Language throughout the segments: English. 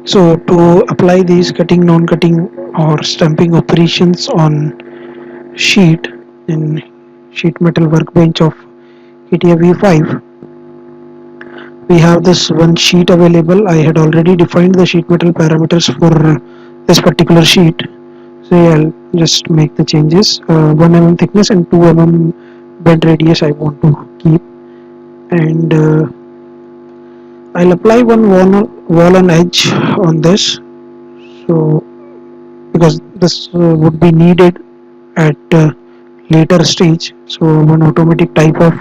So to apply these cutting, non-cutting or stamping operations on sheet in sheet metal workbench of CATIA V5, we have this one sheet available. I had already defined the sheet metal parameters for this particular sheet. So yeah, I'll just make the changes. 1 mm thickness and 2 mm bend radius I want to keep, and I'll apply one wall on edge on this. So because this would be needed at later stage, so one automatic type of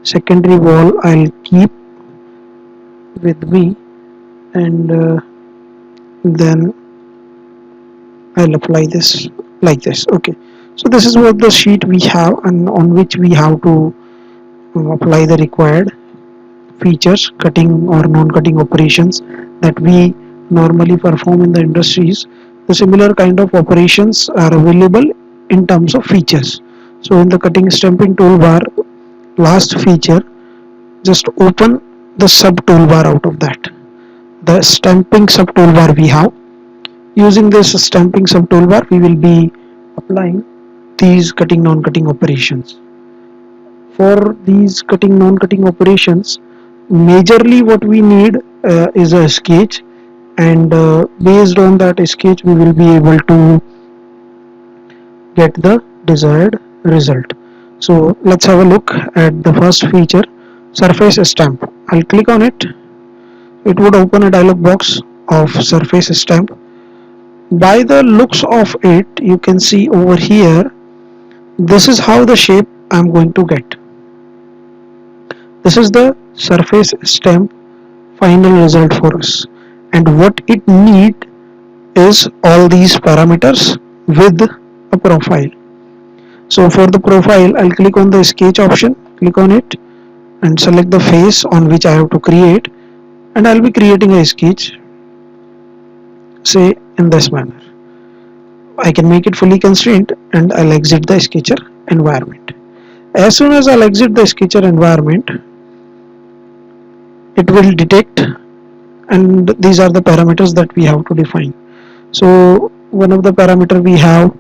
secondary wall I'll keep with me, and then I'll apply this like this. Okay, so this is what the sheet we have, and on which we have to apply the required features, cutting or non-cutting operations that we normally perform in the industries. The similar kind of operations are available in terms of features. So in the cutting stamping toolbar, last feature, just open the sub toolbar out of that. The stamping sub toolbar we have. Using this stamping sub toolbar, we will be applying these cutting non-cutting operations. For these cutting non-cutting operations, majorly what we need is a sketch, and based on that sketch we will be able to get the desired result. So let's have a look at the first feature, surface stamp. I'll click on it. It would open a dialog box of surface stamp. By the looks of it, you can see over here, this is how the shape I'm going to get. This is the surface stamp final result for us, and what it need is all these parameters with a profile. So for the profile, I'll click on the sketch option, click on it, and select the face on which I have to create, and I'll be creating a sketch, say in this manner. I can make it fully constrained, and I'll exit the sketcher environment. As soon as I'll exit the sketcher environment, it will detect, and these are the parameters that we have to define. So one of the parameter we have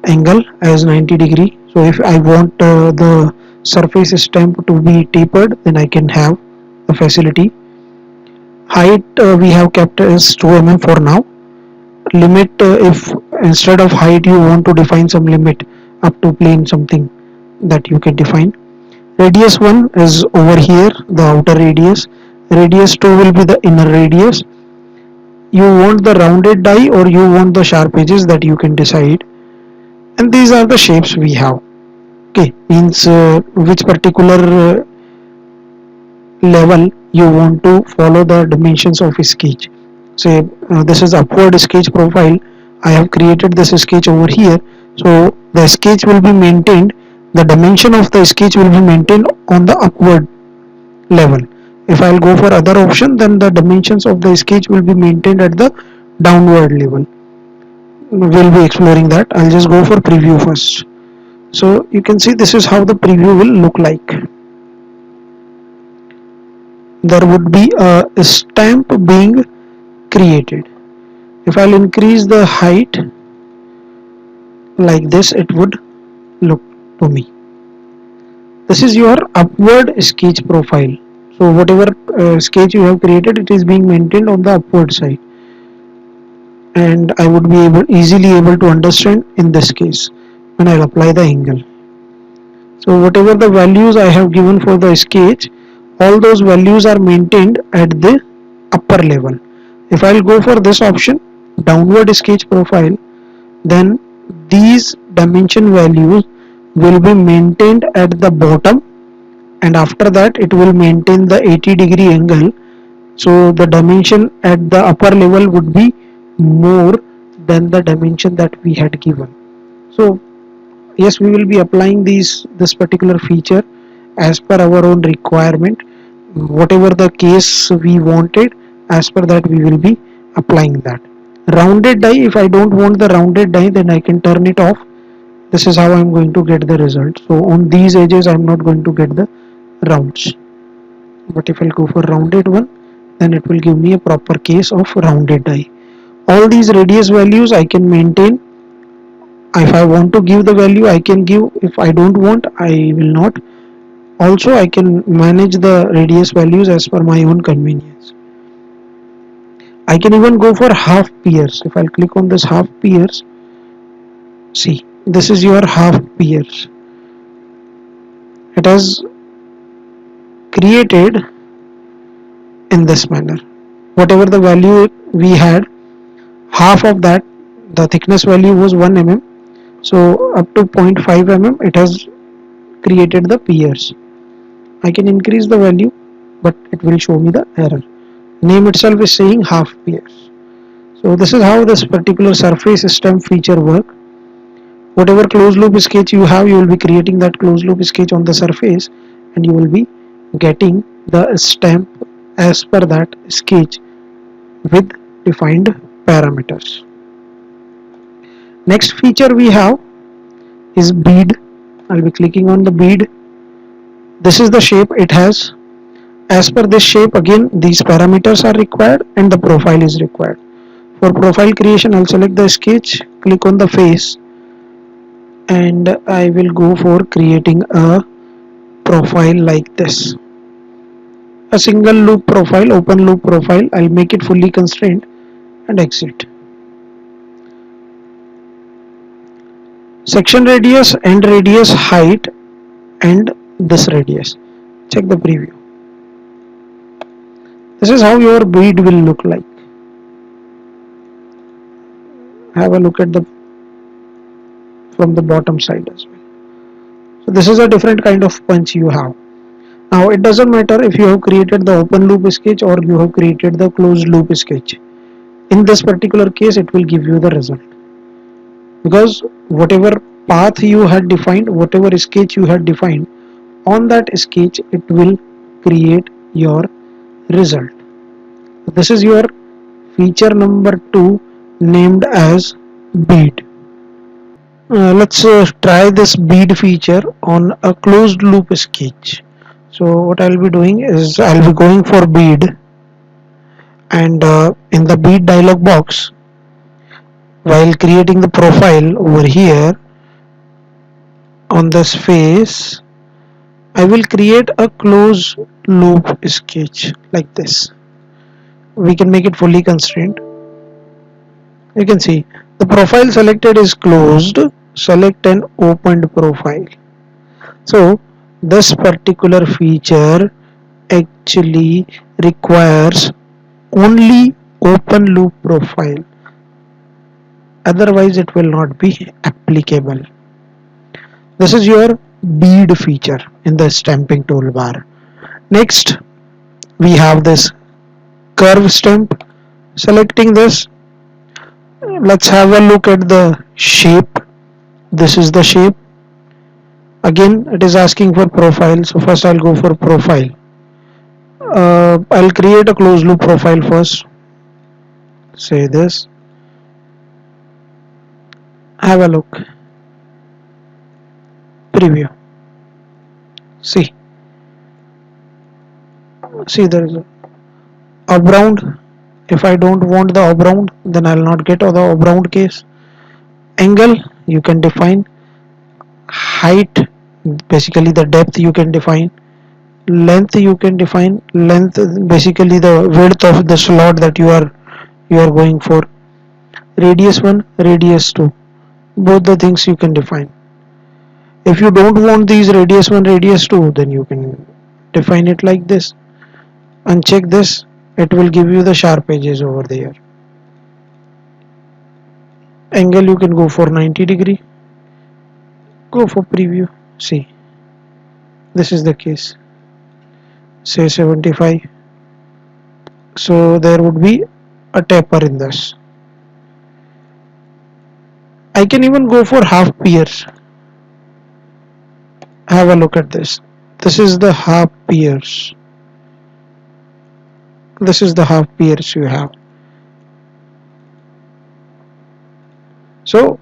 angle as 90 degree. So if I want the surface stamp to be tapered, then I can have the facility. Height we have kept as 2 mm for now. Limit, if instead of height you want to define some limit up to plane something, that you can define. Radius 1 is over here, the outer radius. Radius 2 will be the inner radius. You want the rounded die or you want the sharp edges, that you can decide. And these are the shapes we have. Okay, means which particular level you want to follow the dimensions of a sketch. Say this is upward sketch profile. I have created this sketch over here, so the sketch will be maintained, the dimension of the sketch will be maintained on the upward level. If I'll go for other option, then the dimensions of the sketch will be maintained at the downward level. We'll be exploring that. I'll just go for preview first. So you can see this is how the preview will look like. There would be a stamp being created. If I'll increase the height like this, it would look to me. This is your upward sketch profile. So whatever sketch you have created, it is being maintained on the upward side, and I would be easily able to understand in this case when I'll apply the angle. So whatever the values I have given for the sketch, all those values are maintained at the upper level. If I'll go for this option, downward sketch profile, then these dimension values will be maintained at the bottom, and after that it will maintain the 80-degree angle. So the dimension at the upper level would be more than the dimension that we had given. So yes, we will be applying this particular feature as per our own requirement. Whatever the case we wanted, as per that we will be applying that. Rounded die, if I don't want the rounded die, then I can turn it off. This is how I'm going to get the result. So on these edges I'm not going to get the rounds, but if I'll go for rounded one, then it will give me a proper case of rounded die. All these radius values I can maintain. If I want to give the value, I can give. If I don't want, I will not. Also, I can manage the radius values as per my own convenience. I can even go for half piers. If I'll click on this half piers, see, this is your half piers. It has created in this manner. Whatever the value we had, half of that, the thickness value was 1 mm. So up to 0.5 mm, it has created the piers. I can increase the value, but it will show me the error. Name itself is saying half piers. So this is how this particular surface stamp feature work. Whatever closed loop sketch you have, you will be creating that closed loop sketch on the surface, and you will be getting the stamp as per that sketch with defined parameters. Next feature we have is bead. I'll be clicking on the bead. This is the shape it has. As per this shape, again these parameters are required and the profile is required. For profile creation, I'll select the sketch, click on the face, and I will go for creating a profile like this. A single loop profile, open loop profile. I'll make it fully constrained and exit. Section radius, end radius, height, and this radius. Check the preview. This is how your bead will look like. Have a look at the from the bottom side as well. So this is a different kind of punch you have. Now it doesn't matter if you have created the open loop sketch or you have created the closed loop sketch. In this particular case, it will give you the result, because whatever path you had defined, whatever sketch you had defined, on that sketch it will create your result. This is your feature number 2, named as bead. Let's try this bead feature on a closed loop sketch. So what I'll be doing is I'll be going for bead, and in the bead dialog box, while creating the profile over here on this face, I will create a closed loop sketch like this. We can make it fully constrained. You can see the profile selected is closed. Select an opened profile. So this particular feature actually requires only open loop profile, otherwise it will not be applicable. This is your bead feature in the stamping toolbar. Next we have this curve stamp. Selecting this, let's have a look at the shape. This is the shape. Again it is asking for profile, so first I'll go for profile. I'll create a closed loop profile first. Say this. Have a look. Preview. See there is a up-round. If I don't want the up-round, then I'll not get the up-round case. Angle you can define. Height, basically the depth you can define. Length you can define. Length, basically the width of the slot that you are going for. Radius 1, radius 2, both the things you can define. If you don't want these radius 1, radius 2, then you can define it like this. Uncheck this, it will give you the sharp edges over there. Angle you can go for 90 degree. Go for preview. See, this is the case. Say 75. So there would be a taper in this. I can even go for half piers. Have a look at this. This is the half piers. This is the half piers you have. So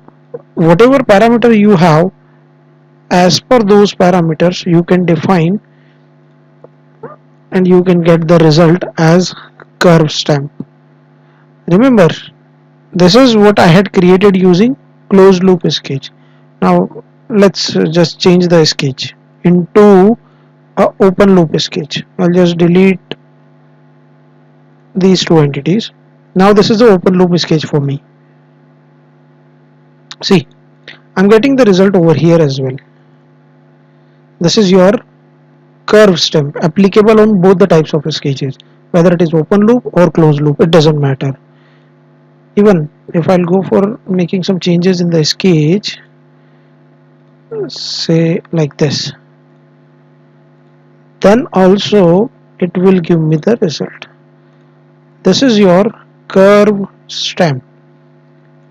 whatever parameter you have, as per those parameters you can define, and you can get the result as curve stamp. Remember, this is what I had created using closed loop sketch. Now let's just change the sketch into a open loop sketch. I'll just delete these two entities. Now this is the open loop sketch for me. See, I'm getting the result over here as well. This is your curve stamp applicable on both the types of sketches, whether it is open loop or closed loop, it doesn't matter. Even if I'll go for making some changes in the sketch, say like this, then also it will give me the result. This is your curve stamp.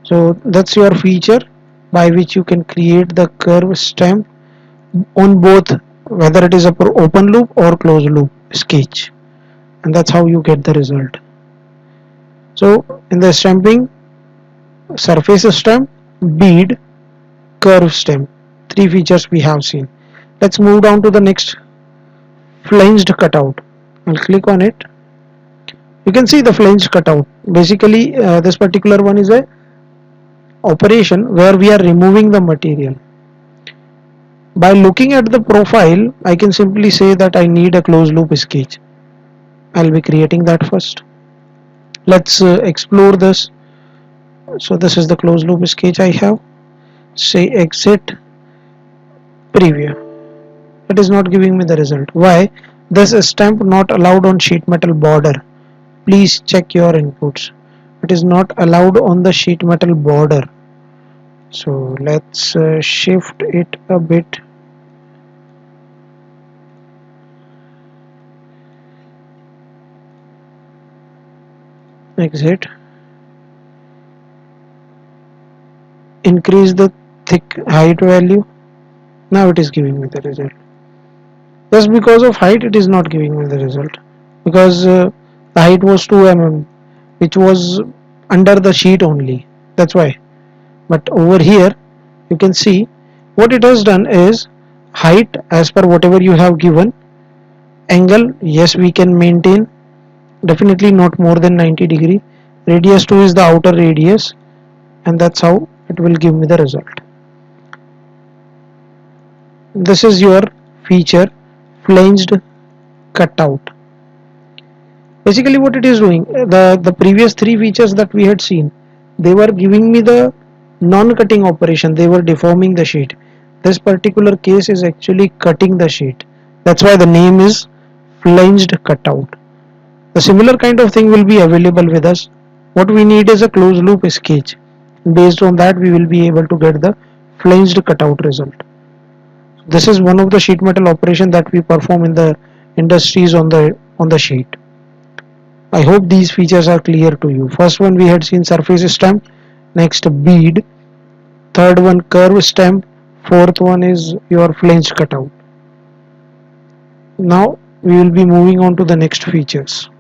So that's your feature by which you can create the curve stamp on both, whether it is a open loop or closed loop sketch, and that's how you get the result. So in the stamping, surface stamp, bead, curve stamp, three features we have seen. Let's move down to the next, flanged cutout. I'll click on it. You can see the flanged cutout. Basically this particular one is a operation where we are removing the material. By looking at the profile, I can simply say that I need a closed loop sketch. I'll be creating that first. Let's explore this. So this is the closed loop sketch I have. Say exit, preview. It is not giving me the result. Why? This stamp not allowed on sheet metal border. Please check your inputs. It is not allowed on the sheet metal border. So let's shift it a bit. Exit. Increase the thick height value. Now it is giving me the result. Just because of height it is not giving me the result, because the height was 2 mm, which was under the sheet only, that's why. But over here you can see what it has done is height as per whatever you have given, angle yes we can maintain, definitely not more than 90 degree, radius 2 is the outer radius, and that's how it will give me the result. This is your feature, flanged cutout. Basically what it is doing, the previous three features that we had seen, they were giving me the non-cutting operation, they were deforming the sheet. This particular case is actually cutting the sheet, that's why the name is flanged cutout. The similar kind of thing will be available with us. What we need is a closed loop sketch. Based on that we will be able to get the flanged cutout result. This is one of the sheet metal operation that we perform in the industries on the sheet. I hope these features are clear to you. First one we had seen surface stamp, next bead, third one curve stamp, fourth one is your flange cutout. Now we will be moving on to the next features.